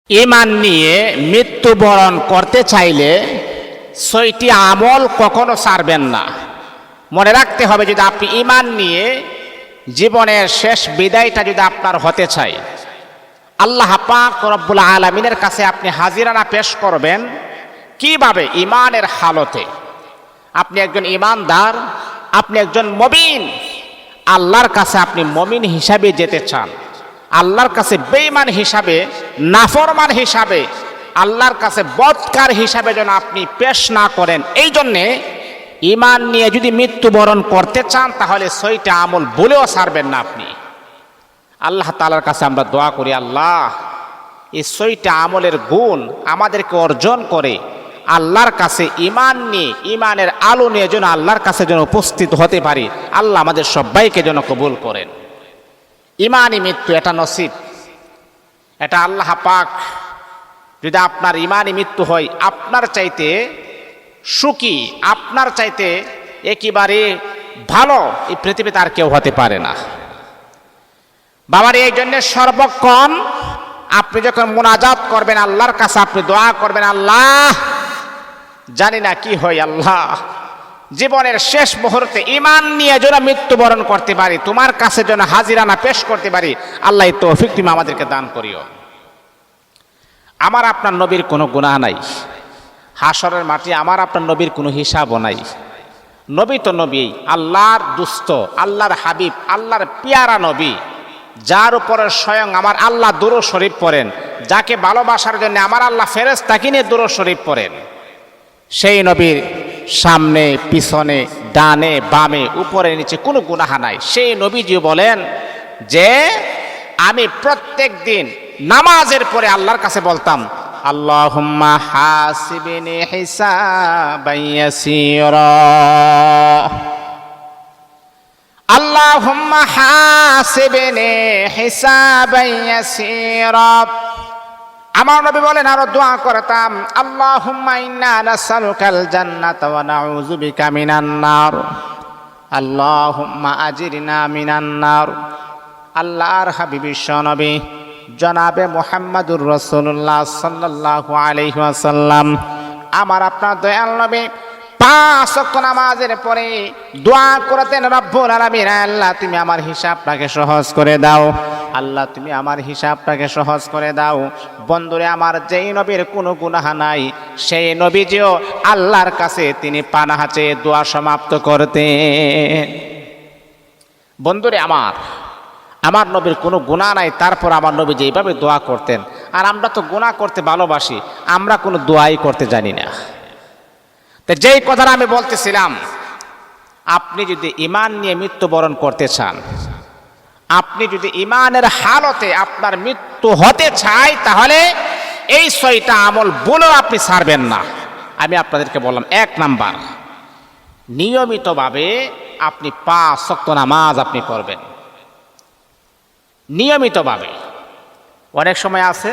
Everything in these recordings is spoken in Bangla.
ঈমান নিয়ে মৃত্যুবরণ করতে চাইলে ৬টি আমল কখনো ছাড়বেন না। মনে রাখতে হবে, যদি আপনি ঈমান নিয়ে জীবনের শেষ বিদায়টা যদি আপনার হতে চায়, আল্লাহ পাক রব্বুল আলামিনের কাছে আপনি হাজিরানা পেশ করবেন কিভাবে? ঈমানের হালতে। আপনি একজন ঈমানদার, আপনি একজন মুমিন, আল্লাহর কাছে আপনি মুমিন হিসাবে যেতে চান। আল্লাহর কাছে বেঈমান হিসাবে, নাফরমান হিসাবে, আল্লাহর কাছে বদকার হিসাবে যেন আপনি পেশ না করেন। এই জন্যে ঈমান নিয়ে যদি মৃত্যুবরণ করতে চান, তাহলে ৬টা আমল বলেও ছাড়বেন না আপনি। আল্লাহ তাআলার কাছে আমরা দোয়া করি, আল্লাহ এই ৬টা আমলের গুণ আমাদেরকে অর্জন করে আল্লাহর কাছে ঈমান নিয়ে, ঈমানের আলো নিয়ে যেন আল্লাহর কাছে যেন উপস্থিত হতে পারি। আল্লাহ আমাদের সবাইকে যেন কবুল করেন। ঈমানই মৃত্যু, এটা নসিব, এটা আল্লাহ পাক যদি আপনার ঈমানই মৃত্যু হয়, আপনার চাইতে সুখী, আপনার চাইতে একেবারে ভালো এই পৃথিবীতে আর কেউ হতে পারে না। বাবার এই জন্য সর্বক্ষণ আপনি যখন মুনাজাত করবেন আল্লাহর কাছে, আপনি দোয়া করবেন, আল্লাহ জানি না কি হয়, আল্লাহ জীবনের শেষ মুহূর্তে ঈমান নিয়ে যেন মৃত্যুবরণ করতে পারি, তোমার কাছে যেন হাজিরানা পেশ করতে পারি। আল্লাহ এই তৌফিক তুমি আমাদেরকে দান করিও। আমার আপনার নবীর কোনো গুনাহ নাই, হাসরের মাটি আমার আপনার নবীর কোনো হিসাবও নাই। নবী তো নবী, আল্লাহর দুস্ত, আল্লাহর হাবিব, আল্লাহর পিয়ারা নবী, যার উপরে স্বয়ং আমার আল্লাহ দুরূদ শরীফ পড়েন, যাকে ভালোবাসার জন্য আমার আল্লাহ ফেরেশতাকে নিয়ে দুরূদ শরীফ পড়েন। সেই নবীর সামনে পিছনে ডানে বামে উপরে নিচে কোনো গুনাহ নাই। সেই নবীজি বলেন যে আমি প্রত্যেক দিন নামাজের পরে আল্লাহর কাছে বলতাম, আল্লাহুম্মা হাসিবনি হিসাবান ইয়াসীরা, আল্লাহুম্মা হাসিবনি হিসাবান ইয়াসীরা। আমার নবী বলেন, আরো দোয়া করতাম, আল্লাহুম্মা ইন্না নাসআলুকাল জান্নাতা ওয়া নাউযু বিকা মিনান নার, আল্লাহুম্মা আজিরনা মিনান নার। আল্লাহর হাবিব বিশ্বনবী জনাবে মুহাম্মদুর রাসূলুল্লাহ সাল্লাল্লাহু আলাইহি ওয়াসাল্লাম, আমার আপনার দয়াল নবী ৫ ওয়াক্ত নামাজের পরে দোয়া করতেন, রব্বুল আলামিন, আল্লাহ তুমি আমার হিসাবটাকে সহজ করে দাও, আল্লাহ তুমি আমার হিসাবটাকে সহজ করে দাও। বন্ধুরে আমার, যেই নবীর কোনো গুনাহ নাই, সেই নবীজিও আল্লাহর কাছে তিনি পানাহ চেয়ে দোয়া সমাপ্ত করতেন। বন্ধুরে আমার নবীর কোনো গুনাহ নাই, তারপর আমার নবী যেইভাবে দোয়া করতেন। আর আমরা তো গুনাহ করতে ভালোবাসি, আমরা কোনো দোয়াই করতে জানি না। তো যেই কথাটা আমি বলতেছিলাম, আপনি যদি ঈমান নিয়ে মৃত্যুবরণ করতে চান, আপনি যদি ঈমানের হালতে আপনার মৃত্যু হতে চায়, তাহলে এই ৬টা আমল বলেও আপনি ছাড়বেন না। আমি আপনাদেরকে বললাম, ১ নাম্বার, নিয়মিতভাবে আপনি ৫ ওয়াক্ত নামাজ আপনি পড়বেন নিয়মিতভাবে। অনেক সময় আছে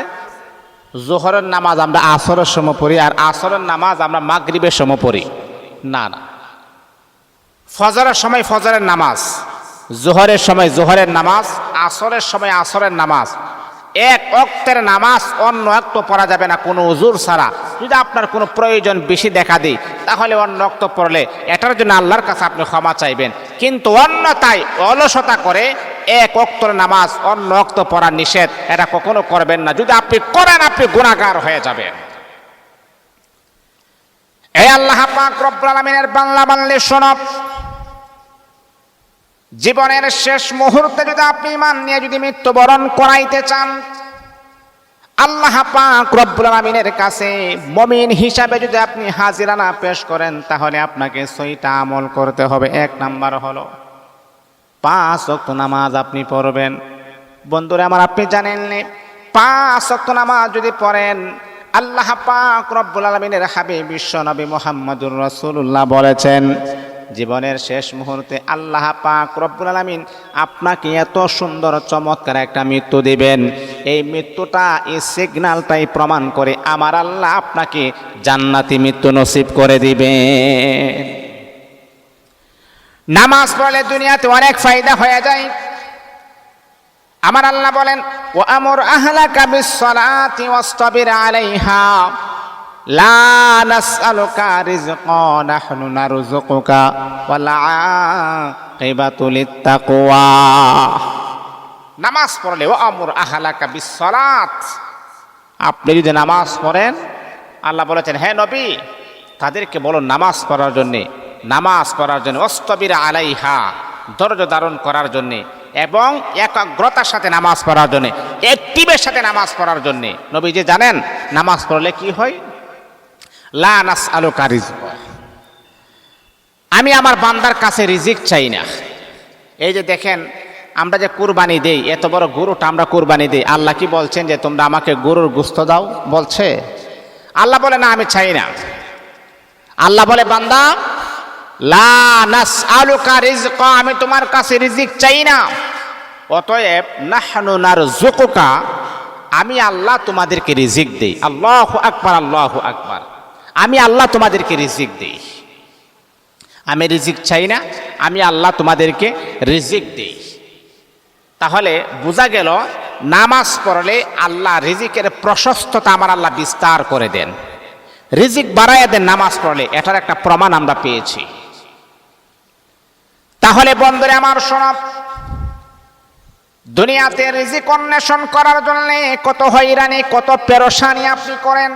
জোহরের নামাজ আমরা আসরের সময় পড়ি, আর আসরের নামাজ আমরা মাগরিবের সময় পড়ি। না, ফজরের সময় ফজরের নামাজ, জোহরের সময় জোহরের নামাজ, আসরের সময় আসরের নামাজ। ১ ওয়াক্তের নামাজ অন্য ওয়াক্ত পড়া যাবে না কোনো উযুর ছাড়া। যদি আপনার কোনো প্রয়োজন বেশি দেখা দেয়, তাহলে অন্য ওয়াক্ত পড়লে এটার জন্য আল্লাহর কাছে আপনি ক্ষমা চাইবেন। কিন্তু অন্যথায় অলসতা করে ১ ওয়াক্তের নামাজ অন্য ওয়াক্ত পড়া নিষেধ, এটা কখনো করবেন না। যদি আপনি করেন, আপনি গুনাহগার হয়ে যাবেন। এই আল্লাহ পাক রব্বুল আলামিনের বাংলা বাংলা শোনো, জীবনের শেষ মুহূর্তে যদি আপনি ঈমান নিয়ে যদি মৃত্যুবরণ করাইতে চান, আল্লাহ পাক রব্বুল আলামিনের কাছে মুমিন হিসাবে যদি আপনি হাজিরানা পেশ করেন, তাহলে আপনাকে ৬টা আমল করতে হবে। ১ নাম্বার হলো ৫ ওয়াক্ত নামাজ আপনি পড়বেন। বন্ধুরা আমার, আপনি জানেন ৫ ওয়াক্ত নামাজ যদি পড়েন, আল্লাহ পাক রব্বুল আলামিনের হাবিব বিশ্বনবী মুহাম্মদুর রাসূলুল্লাহ বলেছেন, জীবনের শেষ মুহূর্তে আল্লাহ পাক রব্বুল আলামিন আপনাকে এত সুন্দর চমৎকার একটা মৃত্যু দিবেন, এই মৃত্যুটা, এই সিগন্যালটাই প্রমাণ করে আমার আল্লাহ আপনাকে জান্নাতি মৃত্যু নসিব করে দিবেন। নামাজ পড়লে দুনিয়াতে অনেক ফায়দা হয়ে যায়। আমার আল্লাহ বলেন, ওয়া আমুর আহলাকা বিস-সালাতি ওয়াসতাবির আলাইহা লা নাসআলুকা রিজকা নাহনু নারযুকুকা ওয়াল আকিবাতু লিত-তাকওয়া। নামাজ পড়লে ওয়া আমুর আহলাকা বিস-সালাত, আপনি যদি নামাজ পড়েন, আল্লাহ বলেছেন হে নবী তাদেরকে বলুন নামাজ পড়ার জন্যে, নামাজ পড়ার জন্য, ওয়াসতাবির আলাইহা, ধৈর্য ধারণ করার জন্যে, এবং একাগ্রতার সাথে নামাজ পড়ার জন্যে, অ্যাক্টিভের সাথে নামাজ পড়ার জন্যে। নবী যে জানেন নামাজ পড়লে কি হয়, লা নাসআলুকা রিজকা, আমি আমার বান্দার কাছে রিজিক চাই না। এই যে দেখেন আমরা যে কুরবানি দেই, এত বড় গরুটা আমরা কুরবানি দেই, আল্লাহ কি বলছেন যে তোমরা আমাকে গরুর গোশত দাও? বলছে? আল্লাহ বলে না, আমি চাই না। আল্লাহ বলে বান্দা লা নাসআলুকা রিজকা, আমি তোমার কাছে রিজিক চাই না, অতএব নাহনু নারযুকুকা, আমি আল্লাহ তোমাদেরকে রিজিক দেই। আল্লাহু আকবার, আল্লাহু আকবার। আমি আল্লাহ তোমাদেরকে রিজিক দেই, আমি রিজিক চাই না, আমি আল্লাহ তোমাদেরকে রিজিক দেই। তাহলে বোঝা গেল নামাজ পড়লে আল্লাহ রিজিকের প্রশস্ততা আমার আল্লাহ বিস্তার করে দেন, রিজিক বাড়াইয়া দেন নামাজ পড়লে। এটার একটা প্রমাণ আমরা পেয়েছি। তাহলে বন্ধুরা আমার শোনো, দুনিয়াতে রিজিক অন্বেষণ করার জন্য কত হয়রানি, কত পেরেশানি আপনি করেন,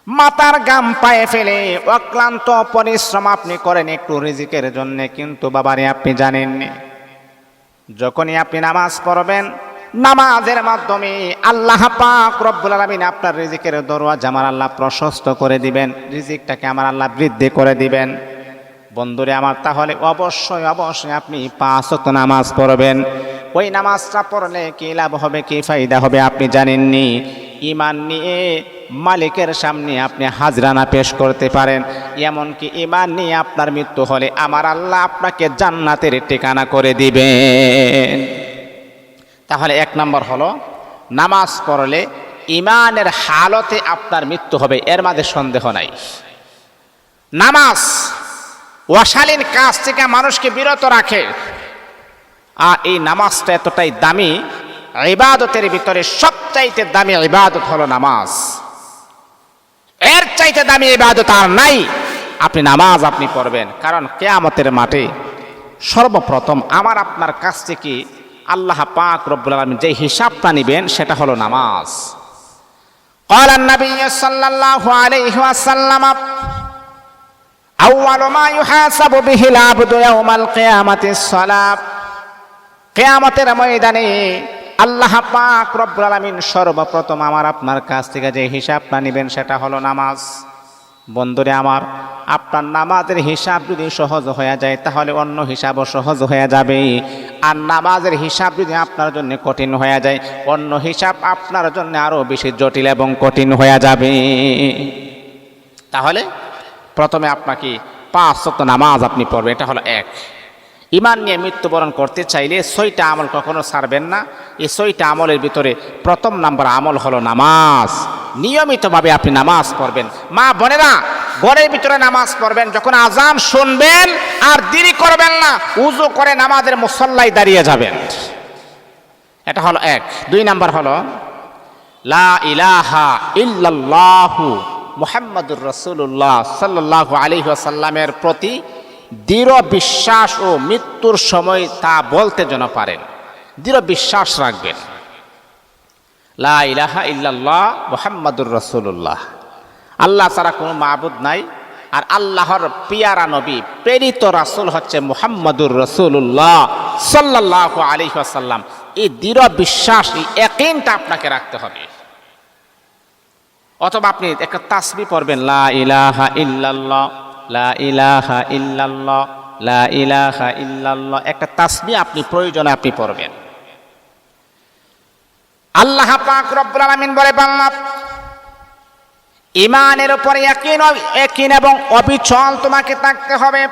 মাথার গাম পায়ে ফেলে অক্লান্ত পরিশ্রম আপনি করেন একটু রিজিকের জন্য। কিন্তু বাবারে আপনি জানেননি, যখনই আপনি নামাজ পড়বেন, নামাজের মাধ্যমে আল্লাহ পাক রব্বুল আলামিন আপনার রিজিকের দরওয়াজা আমার আল্লাহ প্রশস্ত করে দিবেন, রিজিকটাকে আমার আল্লাহ বৃদ্ধি করে দিবেন। বন্ধুরে আমার, তাহলে অবশ্যই অবশ্যই আপনি 5 ওয়াক্ত নামাজ পড়বেন। ওই নামাজটা পড়লে কি লাভ হবে, কি ফায়দা হবে আপনি জানেননি। ঈমান নিয়ে মালিকের সামনে আপনি হাজরানা পেশ করতে পারেন, এমনকি ঈমান নিয়ে আপনার মৃত্যু হলে আমার আল্লাহ আপনাকে জান্নাতের ঠিকানা করে দিবেন। তাহলে 1 নম্বর হলো নামাজ পড়লে ঈমানের হালতে আপনার মৃত্যু হবে, এর মাঝে সন্দেহ নাই। নামাজ অশালীন কাজ থেকে মানুষকে বিরত রাখে, আর এই নামাজটা এতটাই দামি, ইবাদতের ভিতরে সবচাইতে দামি ইবাদত হলো নামাজ। এর চাইতে দামি ইবাদত আর নাই। আপনি নামাজ আপনি পড়বেন, কারণ কিয়ামতের মাঠে সর্বপ্রথম আমার আপনার কাছ থেকে আল্লাহ পাক রব্বুল আলামিন যে হিসাবটা নেবেন সেটা হলো নামাজ। قال النبي صلى الله عليه وسلم أول ما يحاسب به العبد يوم القيامة الصلاة। কিয়ামতের ময়দানে আল্লাহ পাক রব্বুল আলামিন সর্বপ্রথম আমার আপনার কাছ থেকে যে হিসাবটা নেবেন সেটা হলো নামাজ। বন্ধুরে আমার, আপনার নামাজের হিসাব যদি সহজ হয়ে যায় তাহলে অন্য হিসাবও সহজ হয়ে যাবে, আর নামাজের হিসাব যদি আপনার জন্য কঠিন হয়ে যায় অন্য হিসাব আপনার জন্য আরো বেশি জটিল এবং কঠিন হয়ে যাবে। তাহলে প্রথমে আপনাকে 5 ওয়াক্ত নামাজ আপনি পড়বেন, এটা হলো 1। ঈমান নিয়ে মৃত্যুবরণ করতে চাইলে 6টা আমল কখনো ছাড়বেন না। এই 6টা আমলের ভিতরে প্রথম নাম্বার আমল হলো নামাজ। নিয়মিতভাবে আপনি নামাজ পড়বেন। মা বোনেরা, ঘরের ভিতরে নামাজ পড়বেন, যখন আজান শুনবেন আর দেরি করবেন না, উযু করে নামাজের মুসল্লায় দাঁড়িয়ে যাবেন। এটা হলো 1। 2 নাম্বার হলো লা ইলাহা ইল্লাল্লাহু মুহাম্মাদুর রাসূলুল্লাহ সাল্লাল্লাহু আলাইহি ওয়াসাল্লামের প্রতি দৃঢ় বিশ্বাস ও মৃত্যুর সময় তা বলতে যেন পারেন, দৃঢ় বিশ্বাস রাখবেন। লা ইলাহা ইল্লাল্লাহ মুহাম্মাদুর রাসূলুল্লাহ, আল্লাহ ছাড়া কোনো মাবুদ নাই, আর আল্লাহর পিয়ারা নবী প্রেরিত রাসূল হচ্ছে মুহাম্মাদুর রাসূলুল্লাহ সাল্লাল্লাহু আলাইহি ওয়াসাল্লাম। এই দৃঢ় বিশ্বাস, এই ইয়াকিনটা আপনাকে রাখতে হবে। অথবা আপনি একটা তাসবিহ পড়বেন, লা ইলাহা ইল্লাল্লাহ, লা ইলাহা ইল্লাল্লাহ, লা ইলাহা ইল্লাল্লাহ। একটা তাসবিহ আপনি প্রয়োজনে আপনি পড়বেন। আল্লাহ পাক রব্বুল আলামিন বলে বান্দা, ঈমানের উপরে ইয়াকিন এবং অবিচল তোমাকে থাকতে হবে।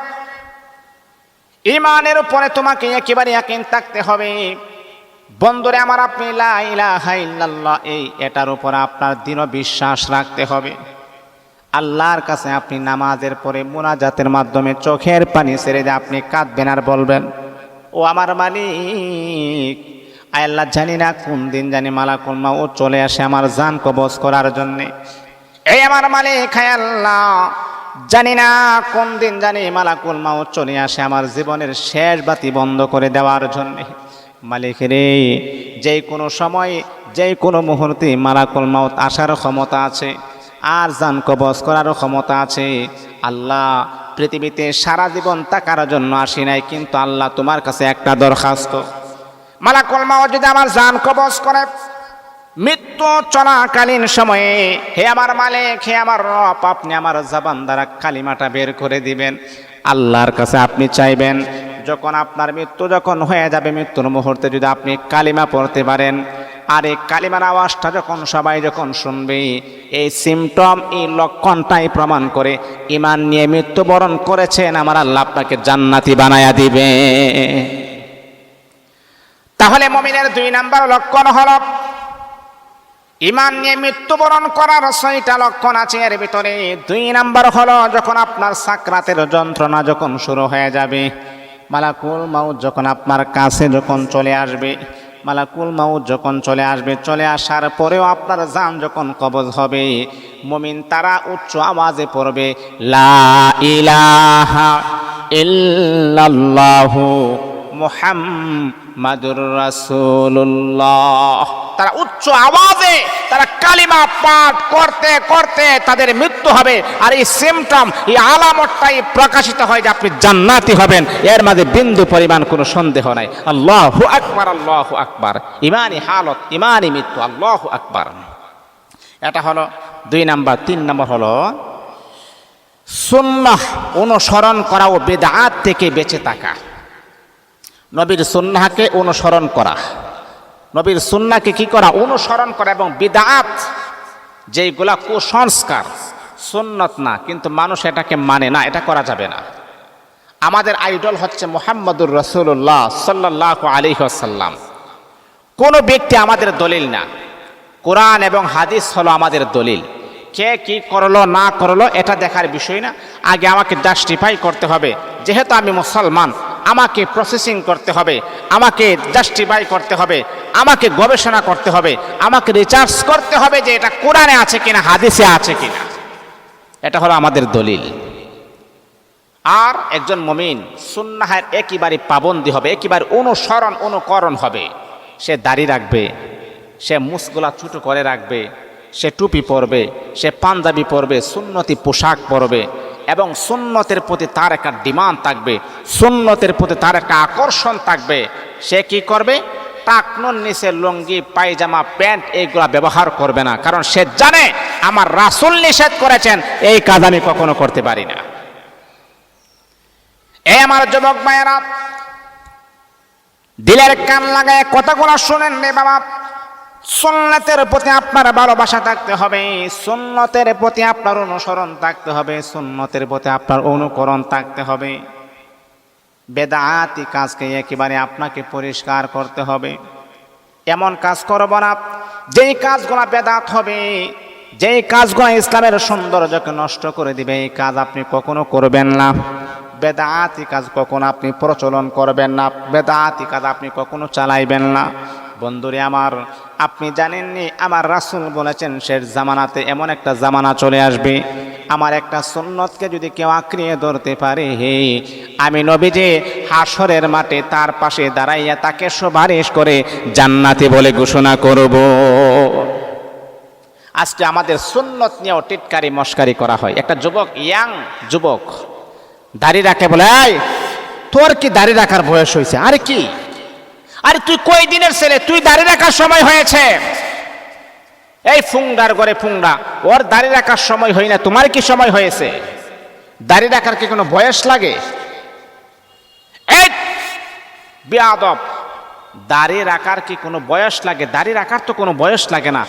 ঈমানের উপরে তোমাকে একেবারে ইয়াকিন থাকতে হবে। বন্ধুরে আমার, আপনি লা ইলাহা ইল্লাল্লাহ এটার উপর আপনার দৃঢ় বিশ্বাস রাখতে হবে। আল্লাহর কাছে আপনি নামাজের পরে মুনাজাতের মাধ্যমে চোখের পানি ছেড়ে দিয়ে আপনি কাঁদবেন আর বলবেন, ও আমার মালিক, আয় আল্লাহ, জানি না কোন দিন জানি মালাকুল মাউত চলে আসে আমার জান কবজ করার জন্যে। এই আমার মালিক, হায় আল্লাহ, জানি না কোন দিন জানি মালাকুল মাউত চলে আসে আমার জীবনের শেষ বাতি বন্ধ করে দেওয়ার জন্যে। মালিক রে, যে কোনো সময় যে কোনো মুহূর্তে মালাকুল মাউত আসার ক্ষমতা আছে, আর জান কবজ করারও ক্ষমতা আছে। আল্লাহ, পৃথিবীতে সারা জীবন থাকার জন্য আসি নাই, কিন্তু আল্লাহ তোমার কাছে একটা দরখাস্ত, মালাকুল মাউত যদি আমার জান কবজ করে মৃত্যু চলাকালীন সময়ে, হে আমার মালিক, হে আমার রব, আপনি আমার জবান দ্বারা কালিমাটা বের করে দিবেন। আল্লাহর কাছে আপনি চাইবেন, যখন আপনার মৃত্যু যখন হয়ে যাবে, মৃত্যুর মুহূর্তে যদি আপনি কালিমা পড়তে পারেন, আর এই কালিমার আওয়াজটা যখন সবাই যখন শুনবে, এই সিমটম, এই লক্ষণটাই প্রমাণ করে ঈমান নিয়ে মৃত্যুবরণ করেছেন, আমার আল্লাহ আপনাকে জান্নাতি বানায়া দিবে। তাহলে মুমিনের 2 নাম্বার লক্ষণ হলো ঈমান নিয়ে মৃত্যুবরণ করার 6টা লক্ষণ আছে। এর ভিতরে 2 নাম্বার হলো যখন আপনার সাকরাতের যন্ত্রণা যখন শুরু হয়ে যাবে, মালাকুল মাউত যখন আপনার কাছে যখন চলে আসবে, মালাকুল মাউত যখন চলে আসবে, চলে আসার পরেও আপনার জান যখন কবজ হবে, মুমিন তারা উচ্চ আওয়াজে পড়বে, লা ইলাহা ইল্লাল্লাহু মুহাম্মাদুর রাসূলুল্লাহ। তারা উচ্চ আওয়াজে তারা কালিমা পাঠ করতে করতে তাদের মৃত্যু হবে, আর এই সিমটম, এই আলামতটাই প্রকাশিত হয় যে আপনি জান্নাতি হবেন। এর মাঝে বিন্দু পরিমাণ কোনো সন্দেহ নাই। আল্লাহু আকবার, আল্লাহু আকবার। ইমানি হালত, ইমানি মৃত্যু, আল্লাহু আকবার। এটা হলো 2 নাম্বার। 3 নাম্বার হলো সুন্নাহ অনুসরণ করা ও বিদআত থেকে বেঁচে থাকা। নবীর সুন্নাহকে অনুসরণ করা, নবীর সুন্নাহকে কি করা? অনুসরণ করা। এবং বিদআত যেইগুলা কুসংস্কার, সুন্নত না, কিন্তু মানুষ এটাকে মানে না, এটা করা যাবে না। আমাদের আইডল হচ্ছে মুহাম্মদুর রাসূলুল্লাহ সাল্লাল্লাহু আলাইহি ওয়াসাল্লাম। কোনো ব্যক্তি আমাদের দলিল না, কোরআন এবং হাদিস হলো আমাদের দলিল। কে কি করলো না করলো এটা দেখার বিষয় না, আগে আমাকে জাস্টিফাই করতে হবে। যেহেতু আমি মুসলমান, আমাকে প্রসেসিং করতে হবে, আমাকে জাস্টিফাই করতে হবে, আমাকে গবেষণা করতে হবে, আমাকে রিসার্চ করতে হবে যে এটা কোরআনে আছে কিনা, হাদিসে আছে কিনা। এটা হলো আমাদের দলিল। আর একজন মুমিন সুন্নাহের একেবারে পাবন্দি হবে, একেবারে অনুসরণ অনুকরণ হবে। সে দাড়ি রাখবে, সে মুছগুলা ছোট করে রাখবে, সে টুপি পরবে, সে পাঞ্জাবি পরবে, সুন্নতি পোশাক পরবে, এবং সুন্নতের প্রতি তার একটা ডিমান্ড থাকবে, সুন্নতের প্রতি তার একটা আকর্ষণ থাকবে। সে কি করবে? টাকনুর নিচে লুঙ্গি, পায়জামা, প্যান্ট এইগুলা ব্যবহার করবে না, কারণ সে জানে আমার রাসূল নিষেধ করেছেন, এই কাজ আমি কখনো করতে পারি না। এই আমার যুবক ভাইয়েরা, দিলের কান লাগায় কথাগুলো শুনেন রে বাবা। সুন্নতের প্রতি আপনার ভালোবাসা থাকতে হবে, সুন্নতের প্রতি আপনার অনুসরণ থাকতে হবে, সুন্নতের প্রতি আপনার অনুকরণ থাকতে হবে। বেদাতি কাজকে একেবারে আপনাকে পরিষ্কার করতে হবে। এমন কাজ করব না যেই কাজগুলো বেদাত হবে, যেই কাজগুলো ইসলামের সৌন্দর্যকে নষ্ট করে দিবে, এই কাজ আপনি কখনো করবেন না। বেদাতি কাজ কখনো আপনি প্রচলন করবেন না, বেদাতি কাজ আপনি কখনো চালাইবেন না। বন্ধুরে আমার, আপনি জানেননি আমার রাসূল বলেছেন শেষ জামানাতে এমন একটা জামানা চলে আসবে, আমার একটা সুন্নতকে যদি কেউ আঁকড়িয়ে ধরতে পারে, হে আমি নবীজি হাসরের মাঠে তার পাশে দাঁড়াইয়া তাকে সুপারিশ করে জান্নাতি বলে ঘোষণা করব। আজকে আমাদের সুন্নত নিয়েও টিটকারি মস্কারি করা হয়। একটা যুবক, ইয়াং যুবক দাড়ি রাখে, বলে এই তোর কি দাড়ি রাখার বয়স হয়েছে? আরে কি, আরে তুই কই দিনের ছেলে, তুই দাড়ি রাখার সময় হয়েছে। এই ফুংডার ঘরে ফুংডা, ওর দাড়ি রাখার সময় হয় না, তোমার কি সময় হয়েছে? দাড়ি রাখার কি কোনো বয়স লাগে? এই বেয়াদব, দাড়ি রাখার কি কোনো বয়স লাগে? দাড়ি রাখার তো কোনো বয়স লাগে না।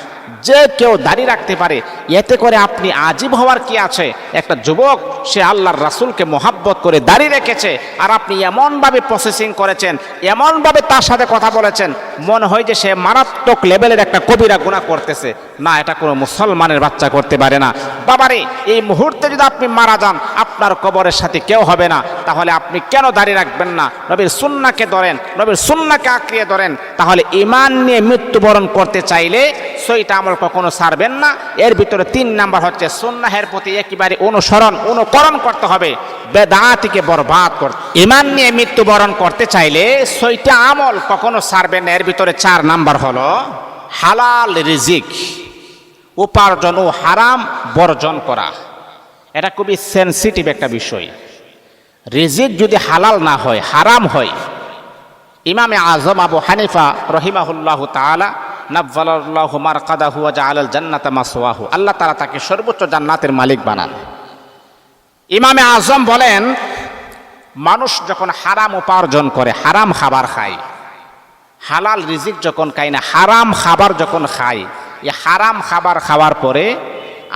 যে কেউ দাড়ি রাখতে পারে, এতে করে আপনি আজীব হওয়ার কি আছে? একটা যুবক সে আল্লাহর রাসূলকে মহাব্বত করে দাড়ি রেখেছে, আর আপনি এমনভাবে প্রসেসিং করেছেন, এমনভাবে তার সাথে কথা বলেছেন, মনে হয় যে সে মারাত্মক লেভেলের একটা কবিরা গুনাহ করতেছে। না, এটা কোনো মুসলমানের বাচ্চা করতে পারে না। বাবারে, এই মুহূর্তে যদি আপনি মারা যান, আপনার কবরের সাথে কেউ হবে না, তাহলে আপনি কেন দাড়ি রাখবেন না? নবীর সুন্নাহকে ধরেন, নবীর সুন্নাহকে আঁকড়িয়ে ধরেন। তাহলে ঈমান নিয়ে মৃত্যুবরণ করতে চাইলে সইটা আমল কখনো ছাড়বেন না। এর ভিতরে 3 নাম্বার হচ্ছে সুন্নাহের প্রতি একেবারে অনুকরণ করতে হবে, বেদাতিকে বরবাদ করতে। ঈমান নিয়ে মৃত্যুবরণ করতে চাইলে সইটা আমল কখনো ছাড়বেন না। এর ভিতরে 4 নাম্বার হলো হালাল রিজিক উপার্জন ও হারাম বর্জন করা। এটা খুবই সেনসিটিভ একটা বিষয়। রিজিক যদি হালাল না হয়, হারাম হয়, ইমামে আজম আবু হানিফা রহিমাহুল্লাহ তাআলা নাব্বালাল্লাহু মারকাদাহু ওয়া জাআলাল জান্নাতা মাসওয়াহু, আল্লাহ তাআলা তাকে সর্বোচ্চ জান্নাতের মালিক বানান। ইমামে আজম বলেন, মানুষ যখন হারাম উপার্জন করে, হারাম খাবার খায়, হালাল রিজিক যখন খায় না, হারাম খাবার যখন খায়, এই হারাম খাবার খাওয়ার পরে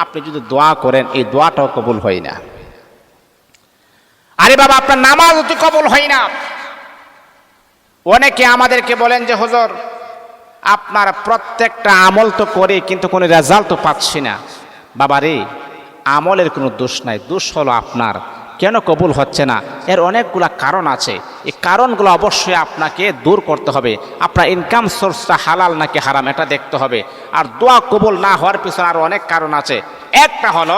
আপনি যদি দোয়া করেন, এই দোয়াটাও কবুল হয় না। আরে বাবা, আপনার নামাজ অতি কবুল হয় না। অনেকে আমাদেরকে বলেন যে হুজুর, আপনার প্রত্যেকটা আমল তো করে কিন্তু কোনো রেজাল্ট তো পাচ্ছি না। বাবা রে, আমলের কোনো দোষ নাই, দোষ হলো আপনার। কেন কবুল হচ্ছে না? এর অনেকগুলা কারণ আছে। এই কারণগুলো অবশ্যই আপনাকে দূর করতে হবে। আপনার ইনকাম সোর্সটা হালাল নাকি হারাম এটা দেখতে হবে। আর দোয়া কবুল না হওয়ার পিছনে আরও অনেক কারণ আছে। একটা হলো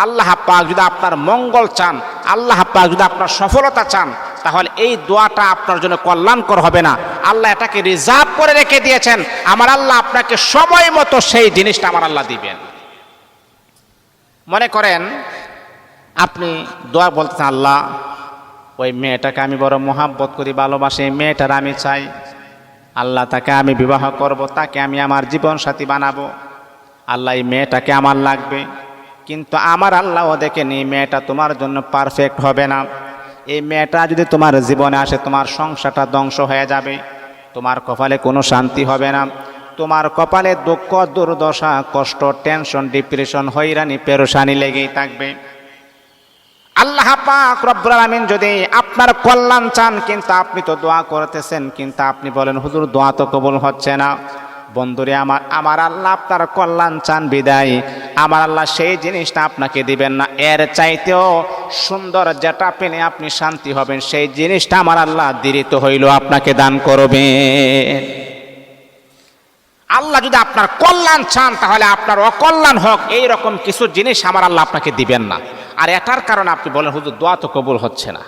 আল্লাহ পাক যদি আপনার মঙ্গল চান, আল্লাহ পাক যদি আপনার সফলতা চান, তাহলে এই দোয়াটা আপনার জন্য কল্যাণকর হবে না। আল্লাহ এটাকে রিজার্ভ করে রেখে দিয়েছেন। আমার আল্লাহ আপনাকে সময় মতো সেই জিনিসটা আমার আল্লাহ দিবেন। মনে করেন আপনি দোয়া বলতেছেন, আল্লাহ ওই মেয়েটাকে আমি বড় মহাব্বত করি, ভালোবাসি, মেয়েটার আমি চাই, আল্লাহ তাকে আমি বিবাহ করব, তাকে আমি আমার জীবন সাথী বানাবো, আল্লাহ এই মেয়েটাকে আমার লাগবে। কিন্তু আমার আল্লাহও দেখেনি মেয়েটা তোমার জন্য পারফেক্ট হবে না। এই মেয়েটা যদি তোমার জীবনে আসে, তোমার সংসারটা ধ্বংস হয়ে যাবে, তোমার কপালে কোনো শান্তি হবে না, তোমার কপালে দুঃখ, দুর্দশা, কষ্ট, টেনশন, ডিপ্রেশন, হয়রানি, পেরেশানি লেগেই থাকবে। আল্লাহ পাক রব্বুল আলামিন যদি আপনার কল্যাণ চান, কিন্তু আপনি তো দোয়া করতেছেন, কিন্তু আপনি বলেন হুজুর দোয়া তো কবুল হচ্ছে না। বন্ধুরে আমার আল্লাহ আপনার কল্যাণ চান বিদায় আমার আল্লাহ সেই জিনিসটা আপনাকে দিবেন না। এর চাইতেও সুন্দর যেটা পেলে আপনি শান্তি হবেন, সেই জিনিসটা আমার আল্লাহ দেরিতে হইল আপনাকে দান করবেন। আল্লাহ যদি আপনার কল্যাণ চান, তাহলে আপনার অকল্যাণ হোক এইরকম কিছু জিনিস আমার আল্লাহ আপনাকে দিবেন না। আর এটার কারণে আপনি বলেন হুজুর দোয়া তো কবুল হচ্ছে না,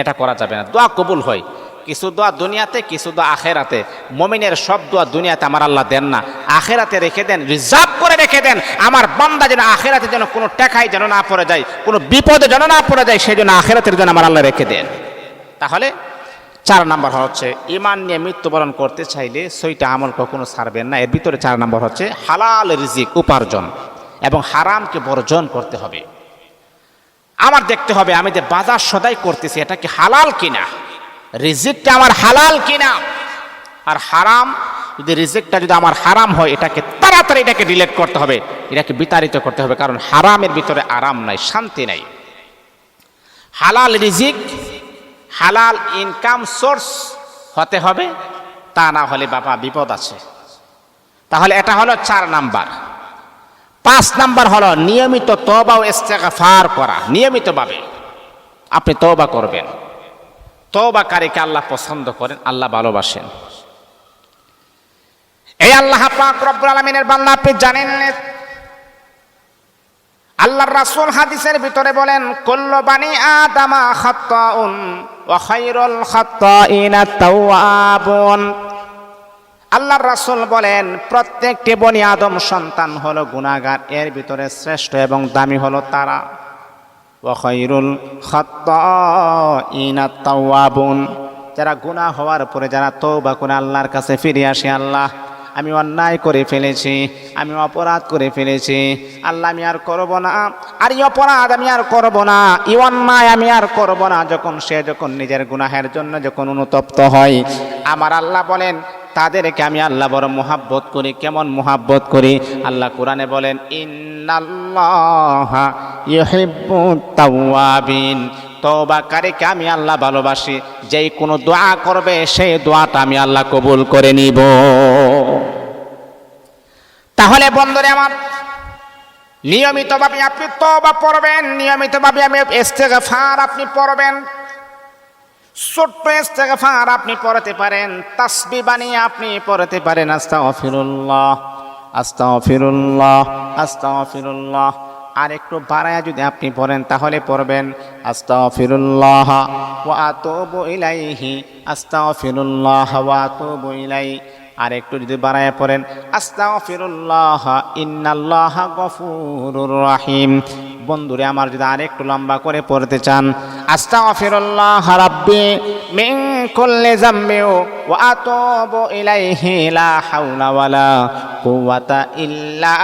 এটা করা যাবে না। দোয়া কবুল হয়, কিছু দোয়া দুনিয়াতে, কিছু দোয়া আখেরাতে। মুমিনের সব দোয়া দুনিয়াতে আমার আল্লাহ দেন না, আখেরাতে রেখে দেন, রিজার্ভ করে রেখে দেন। আমার বান্দা যেন আখেরাতে যেন কোনো টেকাই যেন না পড়ে যায়, কোনো বিপদে যেন না পড়ে যায়, সেই জন্য আখেরাতের জন্য আমার আল্লাহ রেখে দেন। তাহলে 4 নাম্বার হচ্ছে ঈমান নিয়ে মৃত্যুবরণ করতে চাইলে সইটা আমল কখনো ছাড়বেন না। এর ভিতরে 4 নাম্বার হচ্ছে হালাল রিজিক উপার্জন এবং হারামকে বর্জন করতে হবে। আমার দেখতে হবে আমি যে বাজার সদাই করতেছি এটা কি হালাল কিনা, রিজিকটা আমার হালাল কিনা। আর হারাম যদি রিজিকটা যদি আমার হারাম হয়, এটাকে তাড়াতাড়ি এটাকে ডিলিট করতে হবে, এটাকে বিতাড়িত করতে হবে। কারণ হারামের ভিতরে আরাম নাই, শান্তি নাই। হালাল রিজিক, হালাল ইনকাম সোর্স হতে হবে, তা না হলে বাবা বিপদ আছে। তাহলে এটা হলো 4 নাম্বার। 5 নাম্বার হলো নিয়মিত তওবা ও ইস্তেগফার করা। নিয়মিতভাবে আপনি তওবা করবেন। তওবাকারীকে আল্লাহ পছন্দ করেন, আল্লাহ ভালোবাসেন। এই আল্লাহ পাক রব্বুল আলামিনের বান্দা, আপনি জানেন আল্লাহর রাসূল হাদিসের ভিতরে বলেন, কুল্লু বানি আদামা খাত্তাউন ওয়া খায়রুল খাত্তাইনা তাওয়াবুন। আল্লাহর রাসূল বলেন প্রত্যেকটি বনি আদম সন্তান হলো গুনাহগার, এর ভিতরে শ্রেষ্ঠ এবং দামি হলো তারা। ওয়া খায়রুল খাত্তাইনা তাওয়াবুন, যারা গুনাহ হওয়ার পরে যারা তওবা করে আল্লাহর কাছে ফিরে আসে, আল্লাহ আমি অন্যায় করে ফেলেছি, আমি অপরাধ করে ফেলেছি, আল্লাহ আমি আর করব না, আর এই অপরাধ আমি আর করব না, এই অন্যায় আমি আর করব না। যখন নিজের গুনাহের জন্য যখন অনুতপ্ত হয়, আমার আল্লাহ বলেন তাদেরকে আমি আল্লাহ বড় মুহাব্বত করি। কেমন মুহাব্বত করি? আল্লাহ কোরআনে বলেন, ইন্নাল্লাহা ইউহিব্বুত তাওয়াবিন, তওবাকারীকে আমি আল্লাহ ভালোবাসি। যেই কোনো দোয়া করবে সেই দোয়াটা আমি আল্লাহ কবুল করে নিব। তাহলে বন্ধুরে আমার, নিয়মিতভাবে আপনি তওবা পড়বেন, নিয়মিতভাবে আমি ইস্তেগফার আপনি পড়বেন। ছোট্ট ইস্তেগফার আপনি পড়তে পারেন, তাসবিহ বানিয়ে আপনি পড়তে পারেন, আস্তাগফিরুল্লাহ আস্তাগফিরুল্লাহ আস্তাগফিরুল্লাহ। আর একটু বাড়ায় যদি আপনি পড়েন তাহলে পড়বেন আস্তাগফিরুল্লাহ ওয়া আতুবু ইলাইহি, আস্তাগফিরুল্লাহ ওয়া আতুবু ইলাইহি। আর একটু যদি বাড়ায় পড়েন আস্তাগফিরুল্লাহ ইন্নাল্লাহা গফুরুর রহিম। বন্ধুরে আমার, যদি আরেকটু লম্বা করে পড়তে চান, আস্তাগফিরুল্লাহ রাব্বি মিন কুল্লি যামবি ওয়া আতুবু ইলাইহি লা হাওলা ওয়ালা কুওয়াতা ইল্লা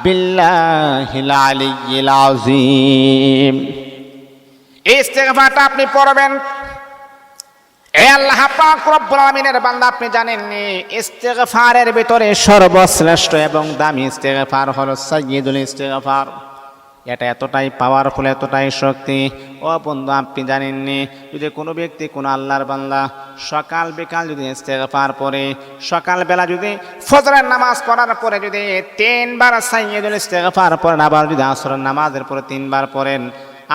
বিল্লাহিল আলিয়্যিল আযীম। এই ইস্তেগফারটা আপনি পড়বেন। এ আল্লাহ পাক রব্বুল আলামিনের বান্দা, আপনি জানেননি ইস্তেগফারের ভিতরে সর্বশ্রেষ্ঠ এবং দামি ইস্তেগফার হলো সাইয়্যিদুল ইস্তেগফার। এটা এতটাই পাওয়ারফুল, এতটাই শক্তি। ও বন্ধু, আপনি জানেননি যদি কোনো ব্যক্তি, কোনো আল্লাহর বান্দা সকাল বিকাল যদি ইস্তেগফার পড়ে, সকালবেলা যদি ফজরের নামাজ পড়ার পরে যদি 3 বার সাইয়্যিদুল ইস্তেগফার পড়েন, আবার যদি আসরের নামাজের পরে 3 বার পড়েন,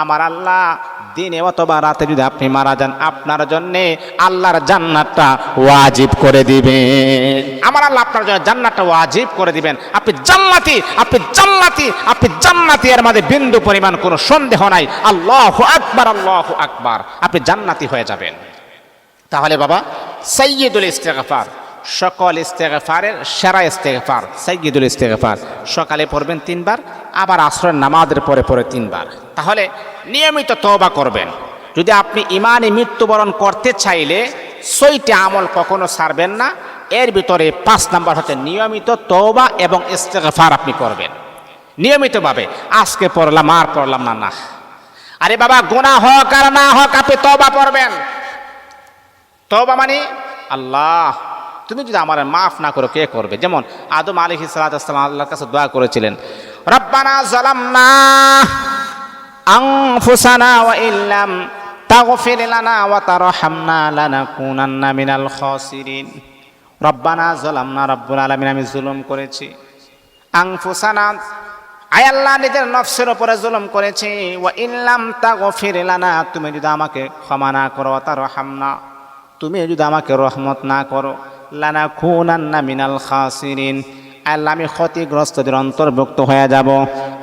আমার আল্লাহ দিনে অথবা রাতে যদি আপনি মারা যান, আপনার জন্যে আল্লাহর জান্নাতটা ওয়াজিব করে দিবেন। আমার আল্লাহ আপনার জন্য জান্নাতটা ওয়াজিব করে দিবেন। আপনি জান্নাতি, আপনি জান্নাতি, আপনি জান্নাতি, এর মধ্যে বিন্দু পরিমাণ কোনো সন্দেহ নাই। আল্লাহু আকবার, আল্লাহু আকবার, আপনি জান্নাতি হয়ে যাবেন। তাহলে বাবা, সাইয়্যিদুল ইস্তেগফার, সকল ইস্তেগফারের সেরা ইস্তেগফার সাইয়্যিদুল ইস্তেগফার। সকালে পড়বেন 3 বার, আবার আসরের নামাজের পরে 3 বার। তাহলে নিয়মিত তওবা করবেন। যদি আপনি ঈমানে মৃত্যুবরণ করতে চাইলে 6টি আমল কখনো ছাড়বেন না। এর ভিতরে 5 নাম্বার হচ্ছে নিয়মিত তওবা এবং ইস্তেগফার আপনি করবেন নিয়মিতভাবে। আজকে পড়লাম আর পড়লাম না, না। আরে বাবা, গুনাহ হোক আর না হোক আপনি তওবা পড়বেন। তওবা মানে, আল্লাহ তুমি যদি আমার মাফ না করো কে করবে? যেমন আদম আলাইহিস সালাতু ওয়াস সালাম আল্লাহর কাছে দোয়া করেছিলেন, রব্বানা যালামনা আনফুসানা ওয়া ইল্লাম তাগফির লানা ওয়া তারহামনা লানাকুনান্না মিনাল খাসিরিন। রব্বানা যালামনা, রব্বুল আলামিন আমি জুলুম করেছি, আনফুসানা আয় আল্লাহ নিজের নফসের উপরে জুলুম করেছি, ওয়া ইল্লাম তাগফির লানা, তুমি যদি আমাকে ক্ষমা না করো, ওয়া তারহামনা, তুমি যদি আমাকে রহমত না করো, লানাকুনান্না মিনাল খাসিরিন, আল্লাহ আমি ক্ষতিগ্রস্তদের অন্তর্ভুক্ত হয়ে যাব।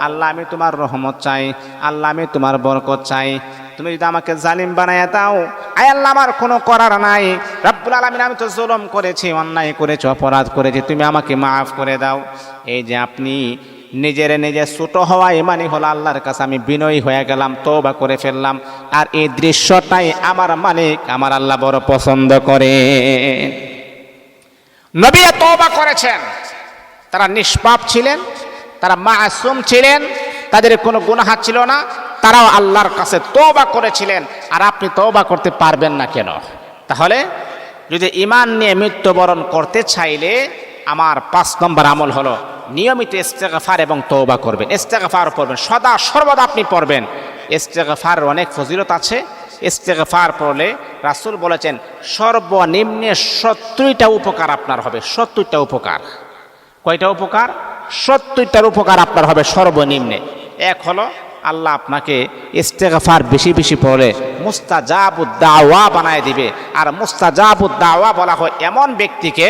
আল্লাহ আমি তোমার রহমত চাই, আল্লাহ আমি তোমার বরকত চাই। তুমি যদি আমাকে জালিম বানায়া দাও, আয় আল্লাহ আমার কোনো করার নাই, রব্বুল আলামিন আমি তো জুলুম করেছি, অন্যায় করেছি, অপরাধ করেছি, তুমি আমাকে মাফ করে দাও। এই যে আপনি নিজের নিজে ছোট হওয়া, ইমানই হলো আল্লাহর কাছে আমি বিনয়ী হয়ে গেলাম, তওবা করে ফেললাম। আর এই দৃশ্যটাই আমার মালিক, আমার আল্লাহ বড় পছন্দ করে। নবী তওবা করেছেন, তারা নিষ্পাপ ছিলেন, তারা মাসুম ছিলেন, তাদের কোনো গুনাহ ছিল না, তারাও আল্লাহর কাছে তওবা করেছিলেন। আর আপনি তওবা করতে পারবেন না কেন? তাহলে যদি ঈমান নিয়ে মৃত্যুবরণ করতে চাইলে আমার 5 নম্বর আমল হলো নিয়মিত ইস্তেগফার এবং তওবা করবেন। ইস্তেগফার পড়বেন, সদা সর্বদা আপনি পড়বেন। ইস্তেগফার অনেক ফজিলত আছে। ইস্তেগফার পড়লে রাসূল বলেছেন সর্বনিম্নে 70টা উপকার আপনার হবে। 70টা উপকার। কয়টা উপকার? 70টার উপকার আপনার হবে সর্বনিম্নে। এক হলো আল্লাহ আপনাকে ইস্তেগফার বেশি বেশি পড়লে মুস্তাজাবুদ দাওয়া বানায় দিবে। আর মুস্তাজাবুদ দাওয়া বলা হয় এমন ব্যক্তিকে,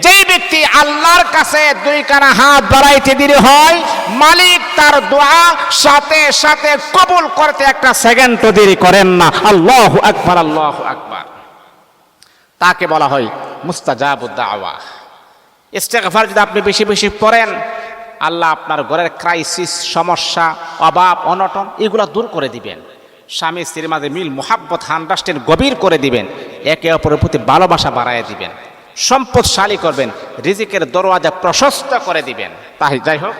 যেই ব্যক্তি আল্লাহর কাছে 2 কানা হাত বাড়াইতে দেরি হয়, মালিক তার দোয়া সাথে সাথে কবুল করতে 1 সেকেন্ডও দেরি করেন না। আল্লাহু আকবার, আল্লাহু আকবার। তাকে বলা হয় মুস্তাজাবুদ দাওয়া। ইস্তেগফার যদি আপনি বেশি বেশি পড়েন, আল্লাহ আপনার ঘরের ক্রাইসিস, সমস্যা, অভাব, অনটন এগুলো দূর করে দিবেন। স্বামী স্ত্রীর মাঝে মিল, মোহাব্বত, আন্ডারস্ট্যান্ড গভীর করে দিবেন। একে অপরের প্রতি ভালোবাসা বাড়ায় দিবেন। সম্পদশালী করবেন, রিজিকের দরওয়াজা প্রশস্ত করে দিবেন। তাই যাই হোক,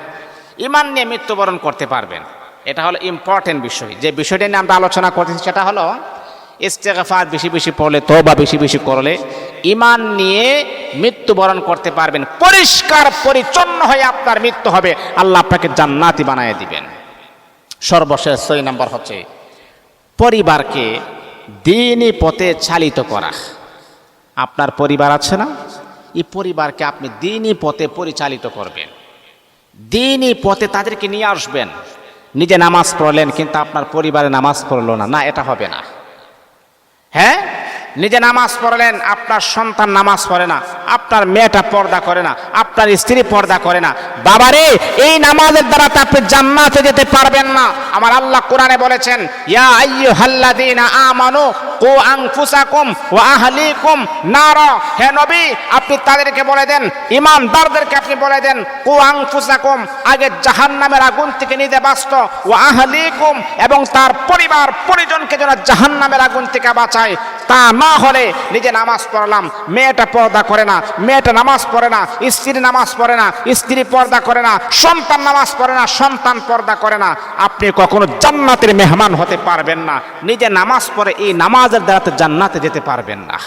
ঈমান নিয়ে মৃত্যুবরণ করতে পারবেন। এটা হলো ইম্পর্টেন্ট বিষয়। যে বিষয়টা নিয়ে আমরা আলোচনা করতেছি সেটা হলো ইস্তেগফার বেশি বেশি পড়লে, তওবা বেশি বেশি করলে ঈমান নিয়ে মৃত্যুবরণ করতে পারবেন। পরিষ্কার পরিচ্ছন্ন হয়ে আপনার মৃত্যু হবে, আল্লাহ আপনাকে জান্নাতি বানিয়ে দিবেন। সর্বশেষ 6 নম্বর হচ্ছে পরিবারকে দ্বীনি পথে চালিত করা। আপনার পরিবার আছে না, এই পরিবারকে আপনি দ্বীনি পথে পরিচালিত করবেন, দ্বীনি পথে তাদেরকে নিয়ে আসবেন। নিজে নামাজ পড়লেন কিন্তু আপনার পরিবারে নামাজ পড়লো না, না, এটা হবে না। হ্যাঁ, নিজে নামাজ পড়লেন, আপনার সন্তান নামাজ পড়ে না, আপনার মেয়েটা পর্দা করে না, আপনার স্ত্রী পর্দা করে না, বাবারে এই নামাজের দ্বারা তো আপনি জান্নাতে যেতে পারবেন না। আমার আল্লাহ কোরআনে বলেছেন, ইয়া আইয়ুহাল্লাযীনা আমানু কু আনফুসাকুম ওয়া আহলিকুম নারা। হে নবী, আপনি তাদেরকে বলে দেন, ঈমানদারদেরকে আপনি বলে দেন, কু আনফুসাকুম, আগে জাহান্নামের আগুন থেকে নিজে বাঁচত, ওয়া আহলিকুম, এবং তার পরিবার পরিজনকে যেন জাহান্নামের আগুন থেকে বাঁচায়। তা না হলে নিজে নামাজ পড়লাম, মেয়েটা পর্দা করে না, মেয়েটা নামাজ পড়ে না, স্ত্রী নামাজ পড়ে না, স্ত্রী পর্দা করে না, সন্তান নামাজ পড়ে না, সন্তান পর্দা করে না, আপনি কখনো জান্নাতের মেহমান হতে পারবেন না। নিজে নামাজ পড়ে এই নামাজের দ্বারা তো জান্নাতে যেতে পারবেন না।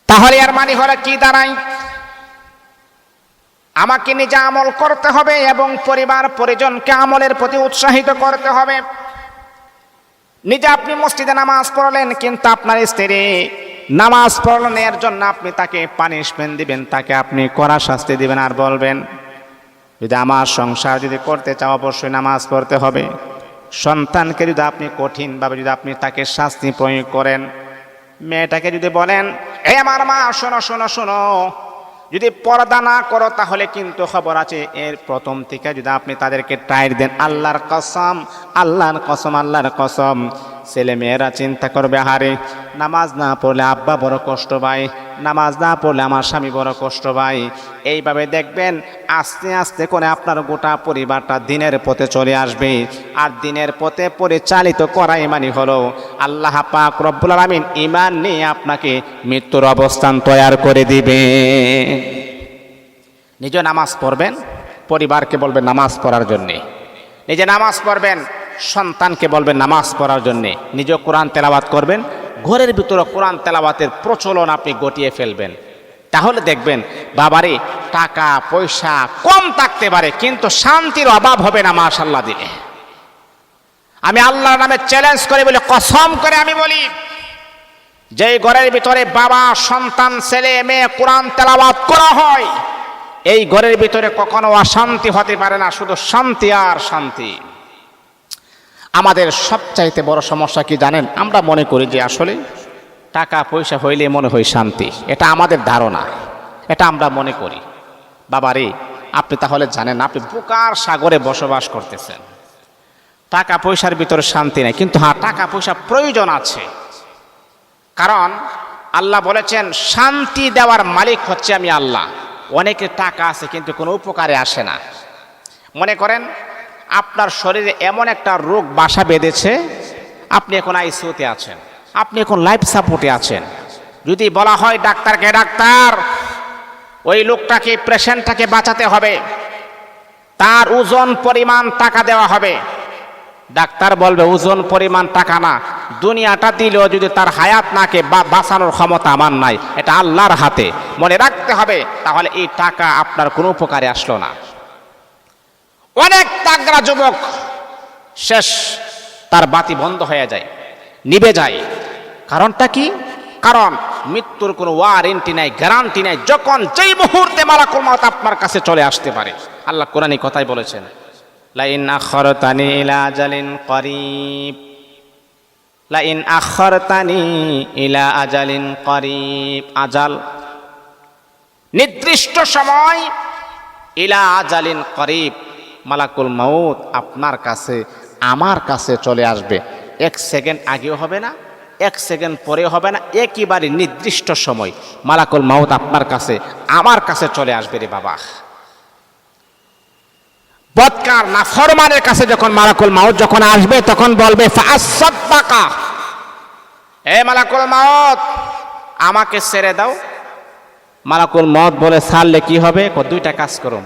তাহলে আর মানে হলে কি দাঁড়ায়? আমাকে নিজে আমল করতে হবে এবং পরিবার পরিজনকে আমলের প্রতি উৎসাহিত করতে হবে। নিজে আপনি মসজিদে নামাজ পড়লেন কিন্তু আপনার স্ত্রী নামাজ পড়লেন, এর জন্য আপনি তাকে পানিশমেন্ট দিবেন, তাকে আপনি কড়া শাস্তি দিবেন, আর বলবেন যদি আমার সংসার যদি করতে চাও অবশ্যই নামাজ পড়তে হবে। সন্তানকে যদি আপনি কঠিনভাবে যদি আপনি তাকে শাস্তি প্রয়োগ করেন, মেয়েটাকে যদি বলেন এই আমার মা শোনো শোনো শোনো, যদি পর্দা না করো তাহলে কিন্তু খবর আছে, এর প্রথম থেকে যদি আপনি তাদেরকে টাইট দেন, আল্লাহর কসম আল্লাহর কসম আল্লাহর কসম, ছেলে মেয়েরা চিন্তা করবে, হারে নামাজ না পড়লে আব্বা বড় কষ্ট পায়, নামাজ না পড়লে আমার স্বামী বড় কষ্ট পায়। এইভাবে দেখবেন আস্তে আস্তে করে আপনার গোটা পরিবারটা দিনের পথে চলে আসবে। আর দিনের পথে পরিচালিত করাই মানে হলো আল্লাহ পাক রব্বুল আলামিন ঈমান নিয়ে আপনাকে মৃত্যুর অবস্থান তৈয়ার করে দিবে। নিজে নামাজ পড়বেন, পরিবারকে বলবেন নামাজ পড়ার জন্যে, নিজে নামাজ পড়বেন, সন্তানকে বলবেন নামাজ পড়ার জন্যে, নিজে কোরআন তেলাওয়াত করবেন, ঘরের ভিতরে কোরআন তেলাওয়াতের প্রচলন আপনি গটিয়ে ফেলবেন। তাহলে দেখবেন বাবারে টাকা পয়সা কম থাকতে পারে কিন্তু শান্তির অভাব হবে না মাশাআল্লাহ দিলে। আমি আল্লাহর নামে চ্যালেঞ্জ করে বলি, কসম করে আমি বলি, যেই ঘরের ভিতরে বাবা সন্তান ছেলে মেয়ে কোরআন তেলাওয়াত করা হয়, এই ঘরের ভিতরে কখনো অশান্তি হতে পারে না, শুধু শান্তি আর শান্তি। আমাদের সবচাইতে বড় সমস্যা কি জানেন? আমরা মনে করি যে আসলে টাকা পয়সা হইলে মনে হয় শান্তি, এটা আমাদের ধারণা, এটা আমরা মনে করি। বাবারে আপনি তাহলে জানেন আপনি বোকার সাগরে বসবাস করতেছেন। টাকা পয়সার ভিতরে শান্তি নেই, কিন্তু হ্যাঁ টাকা পয়সা প্রয়োজন আছে, কারণ আল্লাহ বলেছেন শান্তি দেওয়ার মালিক হচ্ছে আমি আল্লাহ। অনেকের টাকা আছে কিন্তু কোনো উপকারে আসে না। মনে করেন আপনার শরীরে এমন একটা রোগ বাসা বেঁধেছে, আপনি এখন আইসিইউতে আছেন, আপনি এখন লাইফ সাপোর্টে আছেন। যদি বলা হয় ডাক্তারকে, ডাক্তার ওই লোকটাকে পেশেন্টটাকে বাঁচাতে হবে, তার ওজন পরিমাণ টাকা দেওয়া হবে, ডাক্তার বলবে ওজন পরিমাণ টাকা না, দুনিয়াটা দিলেও যদি তার হায়াত নাকে বাঁচানোর ক্ষমতা আমার নাই, এটা আল্লাহর হাতে, মনে রাখতে হবে। তাহলে এই টাকা আপনার কোনো উপকারে আসলো না। অনেক তাগড়া যুবক শেষ, তার বাতি বন্ধ হয়ে যায়, নিভে যায়। কারণটা কি? কারণ মৃত্যুর কোনো ওয়ারেন্টি নাই, গ্যারান্টি নাই, যখন যেই মুহূর্তে মালাকুল মউত আপনার কাছে চলে আসতে পারে। আল্লাহ কোরআনে কথাই বলেছেন, লাইন আখরতানি ইলা আজালিন করিব, লাইন আখরতানি ইলা আজালিন করিব, আজাল নির্দিষ্ট সময়, ইলা আজালিন করিব মালাকুল মউত আপনার কাছে আমার কাছে চলে আসবে। 1 সেকেন্ড আগেও হবে না, 1 সেকেন্ড পরেও হবে না, একেবারে নির্দিষ্ট সময় মালাকুল মউত আপনার কাছে আমার কাছে চলে আসবে রে বাবা। বদকার নাফরমানের কাছে যখন মালাকুল মউত যখন আসবে তখন বলবে ফাসাদদাকা, হে মালাকুল মউত আমাকে ছেড়ে দাও। মালাকুল মউত বলে ছাড়লে কি হবে? 2টা কাজ করুন,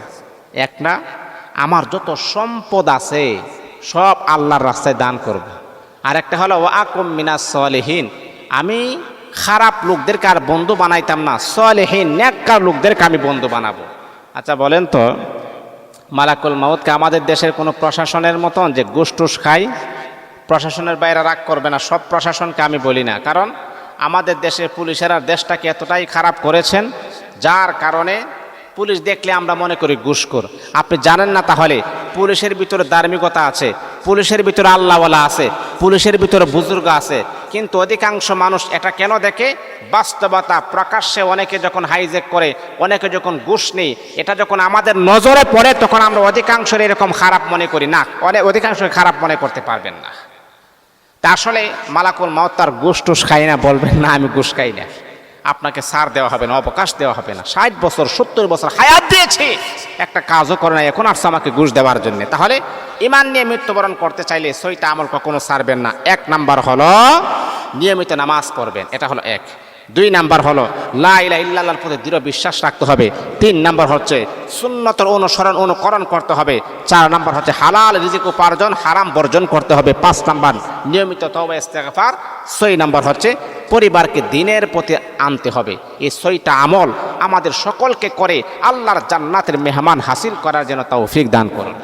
এক না আমার যত সম্পদ আছে সব আল্লাহর রাস্তায় দান করব, আর একটা হলো ওয়া আকুম মিনাস সলিহিন, আমি খারাপ লোকদেরকে আর বন্ধু বানাইতাম না, সলিহিন নেককার লোকদেরকে আমি বন্ধু বানাবো। আচ্ছা বলেন তো, মালাকুল মাউতকে আমাদের দেশের কোনো প্রশাসনের মতন যে ঘুষ টুস খাই, প্রশাসনের বাইরে রাগ করবে না, সব প্রশাসনকে আমি বলি না, কারণ আমাদের দেশের পুলিশেরা দেশটাকে এতটাই খারাপ করেছেন যার কারণে পুলিশ দেখলে আমরা মনে করি ঘুষখোর। আপনি জানেন না তাহলে পুলিশের ভিতরে ধার্মিকতা আছে, পুলিশের ভিতরে আল্লাহওয়ালা আছে, পুলিশের ভিতরে বুজুর্গ আছে, কিন্তু অধিকাংশ মানুষ এটা কেন দেখে? বাস্তবতা প্রকাশ্যে অনেকে যখন হাইজ্যাক করে, অনেকে যখন ঘুষ নেই, এটা যখন আমাদের নজরে পড়ে তখন আমরা অধিকাংশের এরকম খারাপ মনে করি না, অধিকাংশ খারাপ মনে করতে পারবেন না। তা আসলে মালাকুল মাউত তার ঘুষ টুস খাই না বলবেন না আমি ঘুষ খাই না, আপনাকে ছাড় দেওয়া হবে না, অবকাশ দেওয়া হবে না। 60 বছর 70 বছর হায়াত দিয়েছি, একটা কাজও করে না, এখন আসছে আমাকে ঘুষ দেওয়ার জন্য। তাহলে ঈমান নিয়ে মৃত্যুবরণ করতে চাইলে 6টা আমল কখনো ছাড়বেন না। 1 নাম্বার হলো নিয়মিত নামাজ পড়বেন, এটা হলো 1। 2 নাম্বার হলো লা ইলাহা ইল্লাল্লাহর প্রতি দৃঢ় বিশ্বাস রাখতে হবে। 3 নাম্বার হচ্ছে সুন্নতের অনুকরণ করতে হবে। 4 নাম্বার হচ্ছে হালাল রিজিক উপার্জন, হারাম বর্জন করতে হবে। 5 নাম্বার নিয়মিত তওবা ইস্তেগফার। 6 নাম্বার হচ্ছে পরিবারকে দ্বীনের প্রতি আনতে হবে। এই 6টা আমল আমাদের সকলকে করে আল্লাহর জান্নাতের মেহমান হাসিল করার জন্য তৌফিক দান করুন।